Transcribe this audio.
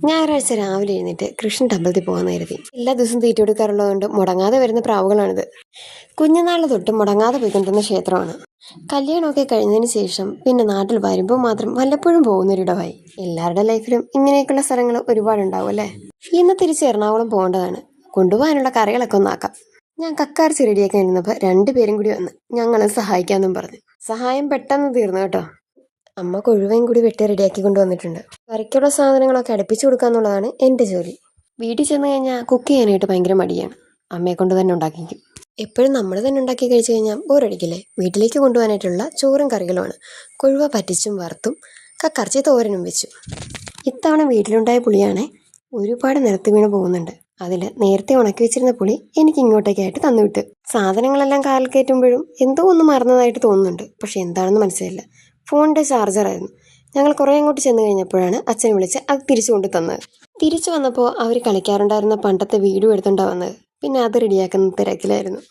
ഞായറാഴ്ച രാവിലെ എഴുന്നേറ്റ് കൃഷ്ണൻ അമ്പലത്തിൽ പോകാൻ കരുതി. എല്ലാ ദിവസവും തീറ്റ കൊടുക്കാറുള്ളതുകൊണ്ട് മുടങ്ങാതെ വരുന്ന പ്രാവുകളാണിത്. കുഞ്ഞുനാളിൽ തൊട്ട് മുടങ്ങാതെ പോയിക്കൊണ്ടിരുന്ന ക്ഷേത്രമാണ്. കല്യാണമൊക്കെ കഴിഞ്ഞതിന് ശേഷം പിന്നെ നാട്ടിൽ വരുമ്പോൾ മാത്രം വല്ലപ്പോഴും പോകുന്നൊരിടമായി. എല്ലാവരുടെ ലൈഫിലും ഇങ്ങനെയൊക്കെയുള്ള സ്ഥലങ്ങൾ ഒരുപാടുണ്ടാവും അല്ലേ? ഇന്ന് തിരിച്ച് എറണാകുളം പോകേണ്ടതാണ്. കൊണ്ടുപോകാനുള്ള കറികളൊക്കെ ഒന്നാക്കാം. ഞാൻ കക്കറച്ചി റെഡിയാക്കാൻ ഇരുന്നപ്പോൾ 2 പേരും കൂടി വന്ന് ഞങ്ങളെ സഹായിക്കാമെന്നും പറഞ്ഞു. സഹായം പെട്ടെന്ന് തീർന്നു കേട്ടോ. അമ്മ കൊഴുവയും കൂടി വെട്ടി റെഡിയാക്കി കൊണ്ടുവന്നിട്ടുണ്ട്. കറിക്കുള്ള സാധനങ്ങളൊക്കെ അടുപ്പിച്ചു കൊടുക്കുക എന്നുള്ളതാണ് എൻ്റെ ജോലി. വീട്ടിൽ ചെന്ന് കഴിഞ്ഞാൽ കുക്ക് ചെയ്യാനായിട്ട് ഭയങ്കര മടിയാണ്. അമ്മയെ കൊണ്ട് തന്നെ ഉണ്ടാക്കിക്കും. എപ്പോഴും നമ്മൾ തന്നെ ഉണ്ടാക്കി കഴിച്ചു കഴിഞ്ഞാൽ ബോറടിക്കില്ലേ? വീട്ടിലേക്ക് കൊണ്ടുപോകാനായിട്ടുള്ള ചോറും കറികളുമാണ്. കൊഴുവ പറ്റിച്ചും വറുത്തും കക്കറച്ചി തോരനും വെച്ചു. ഇത്തവണ വീട്ടിലുണ്ടായ പുളിയാണേ ഒരുപാട് നിരത്തി വീണ് പോകുന്നുണ്ട്. അതിൽ നേരത്തെ ഉണക്കി വെച്ചിരുന്ന പുളി എനിക്ക് ഇങ്ങോട്ടേക്കായിട്ട് തന്നുവിട്ട്. സാധനങ്ങളെല്ലാം കാലിൽ കയറ്റുമ്പോഴും എന്തോ ഒന്ന് മറന്നതായിട്ട് തോന്നുന്നുണ്ട്. പക്ഷെ എന്താണെന്ന് മനസ്സിലായില്ല. ഫോണിൻ്റെ ചാർജറായിരുന്നു. ഞങ്ങൾ കുറേ അങ്ങോട്ട് ചെന്ന് കഴിഞ്ഞപ്പോഴാണ് അച്ഛനെ വിളിച്ച് അത് തിരിച്ചു കൊണ്ട് തന്നത്. തിരിച്ചു വന്നപ്പോൾ അവർ കളിക്കാറുണ്ടായിരുന്ന പണ്ടത്തെ വീഡിയോ എടുത്തുകൊണ്ടാണ് വന്നത്. പിന്നെ അത് റെഡിയാക്കുന്ന തിരക്കിലായിരുന്നു.